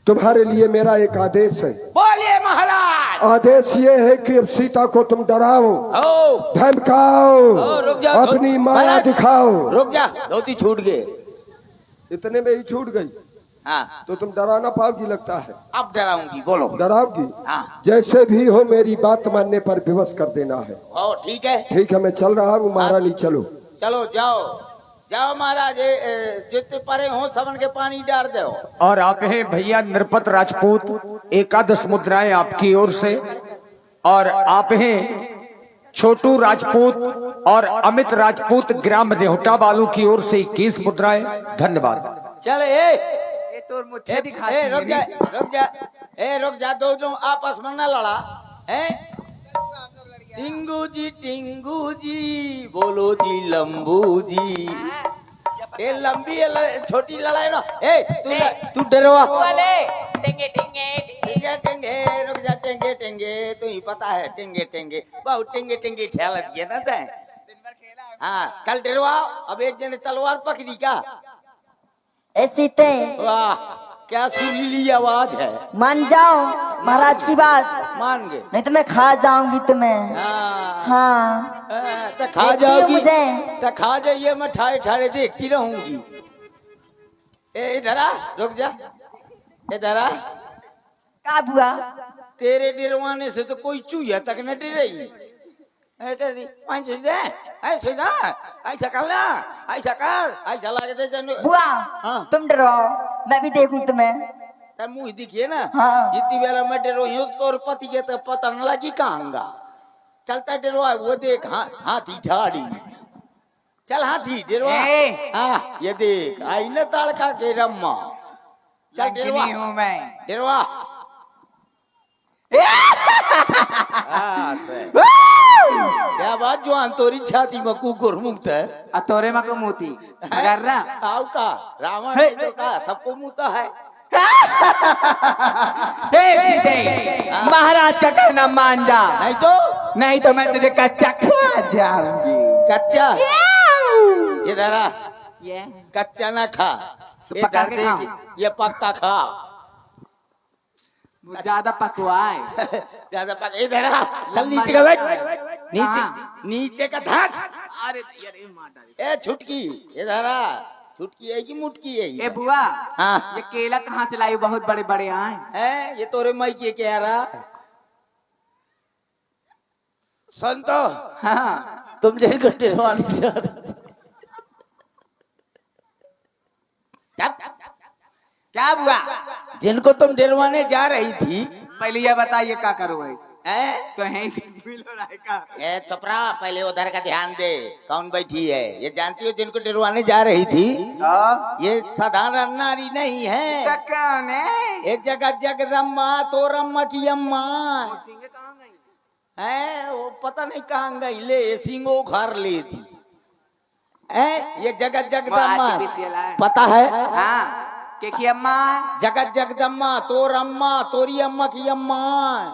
तुम्हारे लिए मेरा एक आदेश है। बोलिए महाराज। आदेश ये है कि अब सीता को तुम डराओ, धमकाओ, रुक जा, अपनी माया दिखाओ। रुक जा, धोती छूट गए। इतने में ही छूट गई। हाँ। तो तुम डरा ना पाओगी लगता है। अब डराऊंगी, बोलो। डराओगी? हाँ। जैसे भी हो मेरी बात मानने पर विवश कर देना है। ओ ठीक है। ठीक है, मैं चल रहा हूँ महारानी। चलो चलो, जाओ जाओ महाराज, जितने परे हो सबन के पानी डाल दो। और आप हैं भैया नृपत राजपूत, 11 मुद्राएं आपकी ओर से। और आप हैं छोटू राजपूत और अमित राजपूत ग्राम रेहटा बालू की ओर से 21 मुद्राएं। धन्यवाद। चले तो मुझे दिखाती रुक जा, रुक जा, रुक जा। दोनों आपस में न लड़ा है। टिंगू जी बोलो जी लंबू जी। ये लंबी छोटी लड़ाई ना। तू डरवा टेंगे टेंगे टेंगे टेंगे। रुक जा, टेंगे टेंगे तू ही पता है। टेंगे टेंगे बहुत टेंगे टेंगे खेल दिए ना तै। हाँ चल डरवा। अब एक जने तलवार पकड़ी का। ऐसी ते वाह, क्या सुरीली आवाज है। मान जाओ महाराज की बात, मान गए। नहीं तो मैं खा जाऊंगी तुम्हें। हाँ हाँ तो खा देखती हो जाओगी। मुझे? तो खा जाइए, मैं ठाड़े ठाड़े देखती रहूंगी। इधर आ, रुक जा। इधर आ। का बुआ? तेरे डरवाने से तो कोई चूहिया तक न डरेगी। ऐसा कर ला, ऐसा कर, ऐसा लगे थे जन। बुआ हाँ। तुम डरवाओ, मैं भी देखूं तुम्हें। तब मुँह दिखिए ना। हाँ। जितनी बेला मैं डरोही हूँ तोर पति के तो पता न लगी कहाँगा। चलता डरवा, वो देख हाथी झाड़ी। चल हाथी डरवा। हाँ ये देख आई न ताड़का के रम्मा। चल डरवा हूँ मैं। डरवा। क्या बात, जो तोरी छाती में कुकुर मुक्त है। अतोरे में को मोती गर्रा आओ का रावण है तो का सबको मुता है। महाराज का कहना मान जा, नहीं तो मैं तुझे कच्चा खा जाऊंगी। कच्चा इधर आ। ये कच्चा ना खा, पका के खा। ये पक्का खा। ज्यादा पकवाए। ज्यादा पक। इधर आ, चल नीचे का बैठ। नीचे का धस। अरे ए छुटकी इधर आ। छुटकी है कि मुटकी है? ए बुआ, हाँ। ये केला कहाँ से लाई? बहुत बड़े बड़े आए हैं। ये तोरे माई के कह रहा। सुन तो, हाँ। तुम जैसे डरवाने जा रहे। क्या बुआ? जिनको तुम डरवाने जा रही थी, पहले ये बताइए क्या करो ऐसे? तो है ए चपरा, पहले उधर का ध्यान दे। कौन बैठी है ये जानती हो? जिनको डरवाने जा रही थी ये साधारण नारी नहीं है। कौन है? एक जगह जगदम्मा तो रम्मा की अम्मा है। वो पता नहीं कहाँ गई ले, सिंगो उखाड़ ली थी। ये जगत जगदम्मा पता है? हाँ। के अम्मा? जगत जगदम्मा तोर अम्मा, तोरी अम्मा की अम्मा।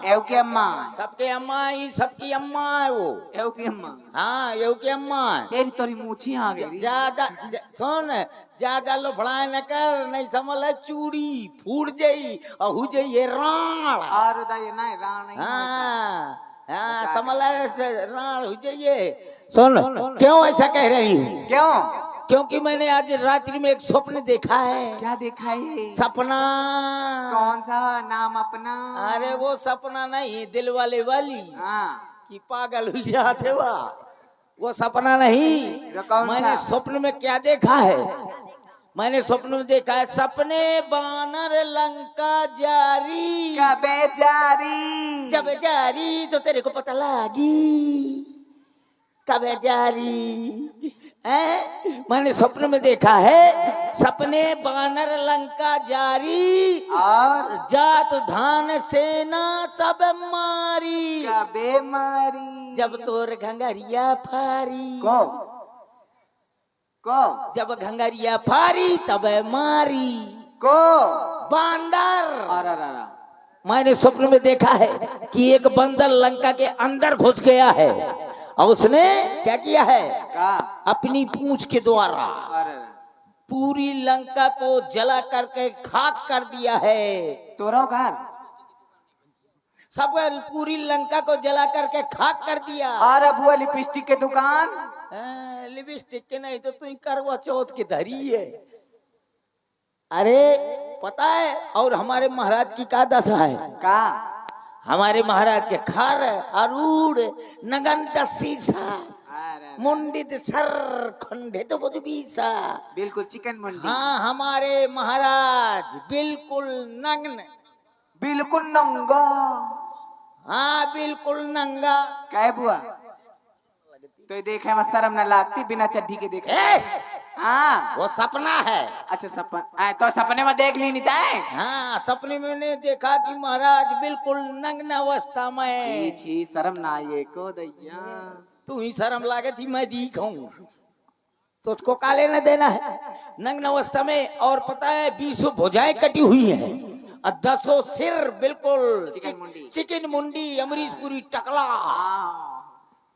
एव की अम्मा? सबके अम्मा ही, सबकी अम्मा है वो। एव की अम्मा? हाँ एव की अम्मा। तेरी तोरी मूछी आ गई। ज्यादा सुन, ज्यादा लोफड़ा न कर, नहीं समझ चूड़ी फूट जाई और हो जाइए राण। और नहीं राण नहीं। हाँ समझ राण हो जाइए। सुन, क्यों ऐसा कह रही हूँ? क्यों? क्योंकि मैंने आज रात्रि में एक स्वप्न देखा है। क्या देखा है? सपना। कौन सा नाम अपना? अरे वो सपना नहीं, दिल वाले वाली। हाँ। कि पागल हो जाते वो सपना नहीं। मैंने स्वप्न में क्या देखा है? मैंने स्वप्न में देखा है, सपने बानर लंका जारी। कबे जारी? जब जारी तो तेरे को पता लगी। कबे जारी मैंने स्वप्न में देखा है, सपने बानर लंका जारी और जात धान सेना सब मारी। कबे मारी? जब तोर घंगरिया फारी। को जब घंगरिया फारी तब मारी। को बंदर। अरे मैंने स्वप्न में देखा है कि एक बंदर लंका के अंदर घुस गया है और उसने क्या किया है? का? अपनी पूंछ के द्वारा पूरी लंका को जला करके खाक कर दिया है। तोरो घर सब पूरी लंका को जला करके खाक कर दिया। और अब हुआ लिपस्टिक के दुकान। लिपस्टिक के नहीं तो तू करवा चौथ की धरी है। अरे पता है और हमारे महाराज की क्या दशा है? का हमारे महाराज के खार अरूढ़ नगन शीशा मुंडित सर खंडित बुजबीसा। बिल्कुल चिकन मंडी। हाँ हमारे महाराज बिल्कुल नग्न, बिल्कुल नंगा। हाँ बिल्कुल नंगा। क्या बुआ तो देखे में शर्म न लगती बिना चड्ढी के देखे? हाँ वो सपना है। अच्छा सपन तो सपने में देख ली नहीं था? हाँ सपने में मैंने देखा कि महाराज बिल्कुल नग्न अवस्था छी में। छी शर्म ना ये को दैया। तू ही शर्म लागे थी मैं दिखाऊं तो उसको काले न देना है नग्न अवस्था में। और पता है 20 भुजाएं कटी हुई हैं और 10 सिर बिल्कुल चिकन मुंडी अमरीशपुरी टकला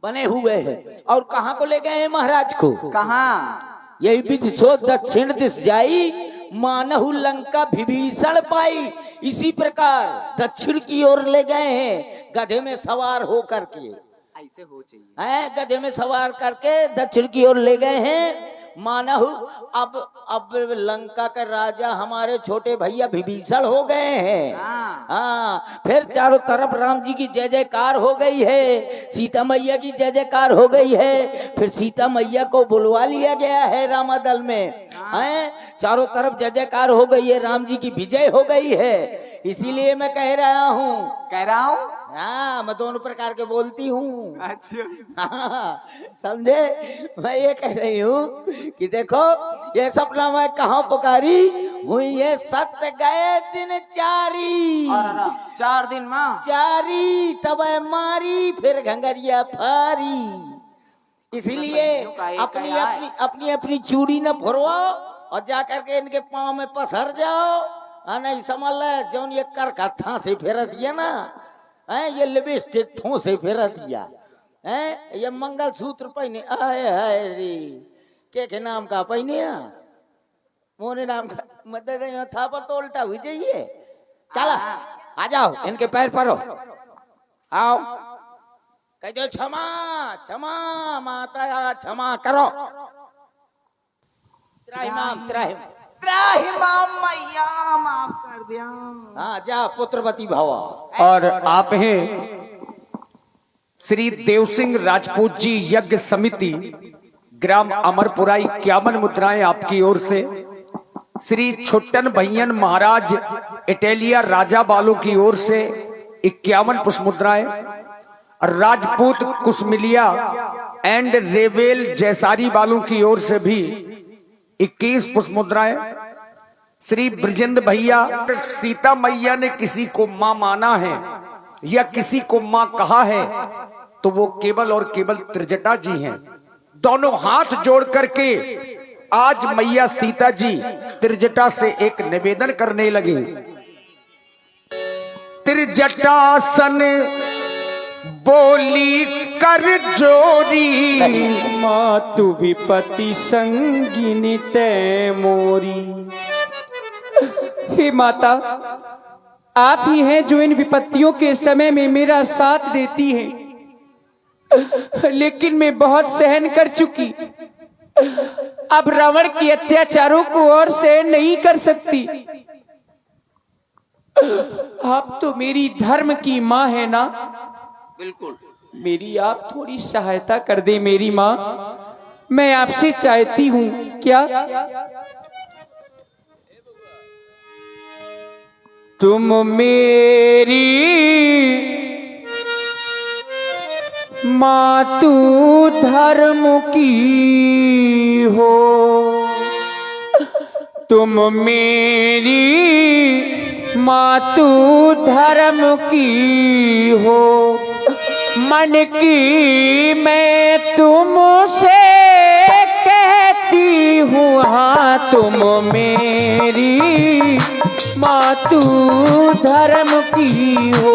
बने हुए हैं। और कहाँ को ले गए हैं महाराज को? कहाँ? यही विधि सो दक्षिण दिश जाई मानहु लंका विभीषण पाई। इसी प्रकार दक्षिण की ओर ले गए हैं गधे में सवार होकर के। ऐसे हो चाहिए। गधे में सवार करके दक्षिण की ओर ले गए हैं मानहु। अब लंका का राजा हमारे छोटे भैया विभीषण हो गए हैं। हाँ फिर चारों तरफ राम जी की जय जयकार हो गई है, सीता मैया की जय जयकार हो गई है। फिर सीता मैया को बुलवा लिया गया है रामादल में। चारों तरफ जय जयकार हो गई है, राम जी की विजय हो गई है। इसीलिए मैं कह रहा हूँ हाँ मैं दोनों प्रकार के बोलती हूँ। अच्छा समझे? मैं ये कह रही हूँ कि देखो ये सपना मैं कहाँ पुकारी हुई है। सत्य गए दिन चारी 4 दिन माँ चारी तब मारी फिर घंगरिया फारी। इसीलिए अपनी अपनी अपनी अपनी चूड़ी न फुरवाओ और जाकर के इनके पाँव में पसर जाओ। नहीं समझ ले जो ये कर कथा से फेर दिया ना ये लिपस्टिक ठों से फेर दिया ये मंगल सूत्र पहने आए हाय रे के नाम का पहने मोरे नाम का मतलब था पर तो उल्टा हुई जाइए। चला आ जाओ इनके पैर परो आओ कह दो क्षमा क्षमा माता क्षमा करो। मैया माफ कर दिया। हाँ जा पुत्रवती भवा। और आप हैं श्री देव सिंह राजपूत जी यज्ञ समिति ग्राम अमरपुरा 51 मुद्राएं आपकी ओर से। श्री छोटन भैयन महाराज इटालिया राजा बालों की ओर से 51 पुष्प मुद्राएं। राजपूत कुशमिलिया एंड रेवेल जयसारी बालों की ओर से भी 21 पुष्प मुद्राएं। श्री ब्रजेंद्र भैया सीता मैया ने किसी को मां माना है या किसी को मां कहा है तो वो केवल और केवल त्रिजटा जी हैं। दोनों हाथ जोड़ करके आज मैया सीता जी त्रिजटा से एक निवेदन करने लगी। त्रिजटासन बोली कर जोरी मातु विपति संगिनी तै मोरी। हे माता आप ही हैं जो इन विपत्तियों के समय में मेरा साथ देती हैं, लेकिन मैं बहुत सहन कर चुकी। अब रावण के अत्याचारों को और सहन नहीं कर सकती। आप तो मेरी धर्म की माँ है ना? बिल्कुल। मेरी आप थोड़ी सहायता कर दे मेरी माँ, मैं आपसे चाहती हूँ। क्या तुम मेरी मातु धर्म की हो, तुम मेरी मातु धर्म की हो, मन की मैं तुमसे कहती हूँ हाँ तुम मेरी मातु धर्म की हो।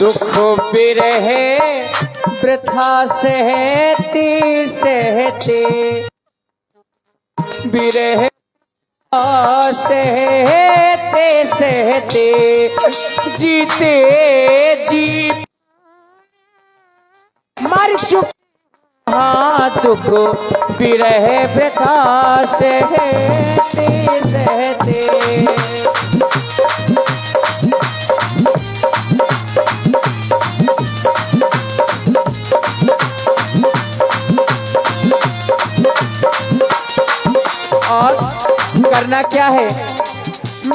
दुख बिरहे वृथा सहते सहते, बिरहे सहते सहते, जीते जी मर चुके। हाँ दुख बिरह वृथा सहते सहते। और करना क्या है?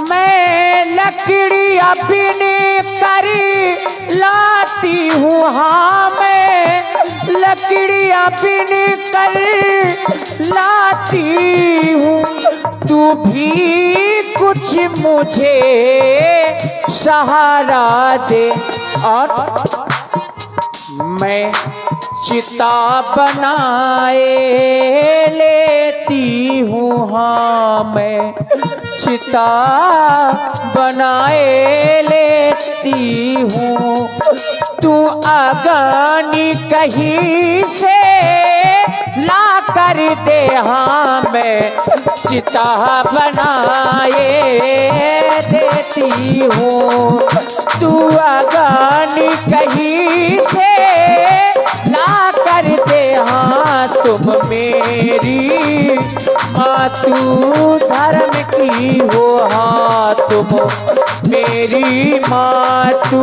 मैं लकड़ी अपनी करी लाती हूँ, हाँ मैं लकड़ी अपनी कर लाती हूँ, तू भी कुछ मुझे सहारा दे। और मैं चिता बनाए लेती हूँ, हाँ मैं चिता बनाए लेती हूँ, तू अगानी कहीं से ला कर दे। हाँ मैं चिता बनाए देती हूँ, तू अगानी कहीं से ला कर दे। हाँ तुम मेरी मातू धर्म की हो, हाँ तुम मेरी मातू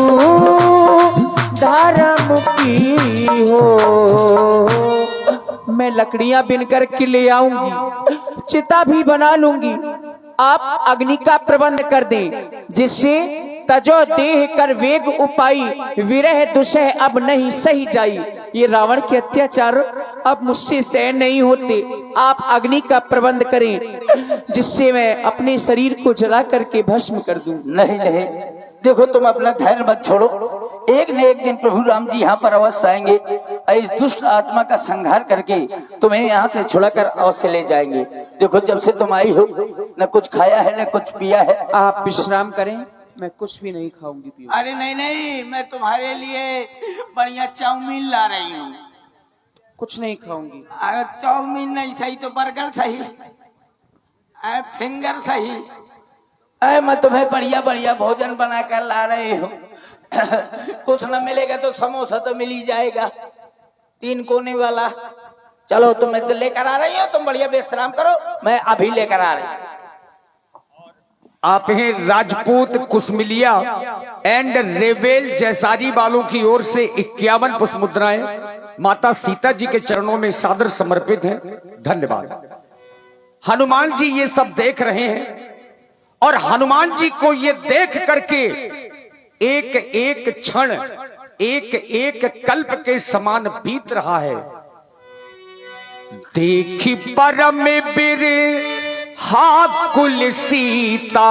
धर्म की हो। मैं लकड़ियां बिनकर के ले आऊंगी, चिता भी बना लूंगी, आप अग्नि का प्रबंध कर दें, जिससे तजो देह कर वेग उपाई, विरह दुसह अब नहीं सही जाई। ये रावण के अत्याचार अब मुझसे सहन नहीं होते, आप अग्नि का प्रबंध करें, जिससे मैं अपने शरीर को जला करके भस्म कर दूं। नहीं नहीं, देखो तुम अपना धैर्य मत छोड़ो, एक न एक दिन प्रभु राम जी यहाँ पर अवश्य आएंगे, इस दुष्ट आत्मा का संहार करके तुम्हें यहाँ से छुड़ाकर अवश्य ले जाएंगे। देखो जब से तुम आई हो, न कुछ खाया है न कुछ पिया है। आप विश्राम करें, मैं कुछ भी नहीं खाऊंगी पियूंगी। अरे नहीं नहीं, मैं तुम्हारे लिए बढ़िया चाउमीन ला रही हूँ। कुछ नहीं खाऊंगी। अगर चाउमीन नहीं सही तो बर्गर सही, फिंगर सही, मैं तुम्हें बढ़िया बढ़िया भोजन बनाकर ला रही हूँ। कुछ न मिलेगा तो समोसा तो मिल ही जाएगा, 3 कोने वाला। चलो तुम्हें तो लेकर आ रही हो, तुम बढ़िया विश्राम करो, मैं अभी लेकर आ रही हूँ। आप हैं राजपूत कुसमिलिया एंड रेवेल जैसारी वालों की ओर से 51 पुष्प मुद्राएं माता सीता जी के चरणों में सादर समर्पित हैं। धन्यवाद। हनुमान जी ये सब देख रहे हैं और हनुमान जी को ये देख करके एक एक क्षण, एक एक कल्प के समान बीत रहा है। देखी परम बीर हाकुल सीता,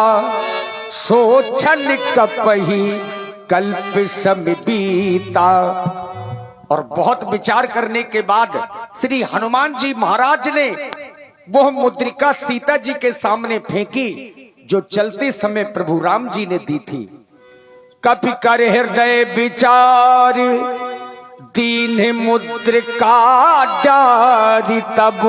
सोचन कपही कल्प सम बीता। और बहुत विचार करने के बाद श्री हनुमान जी महाराज ने वह मुद्रिका सीता जी के सामने फेंकी जो चलते समय प्रभु राम जी ने दी थी। कपि कर हृदय विचार, दीन मुद्रिका डारी, तब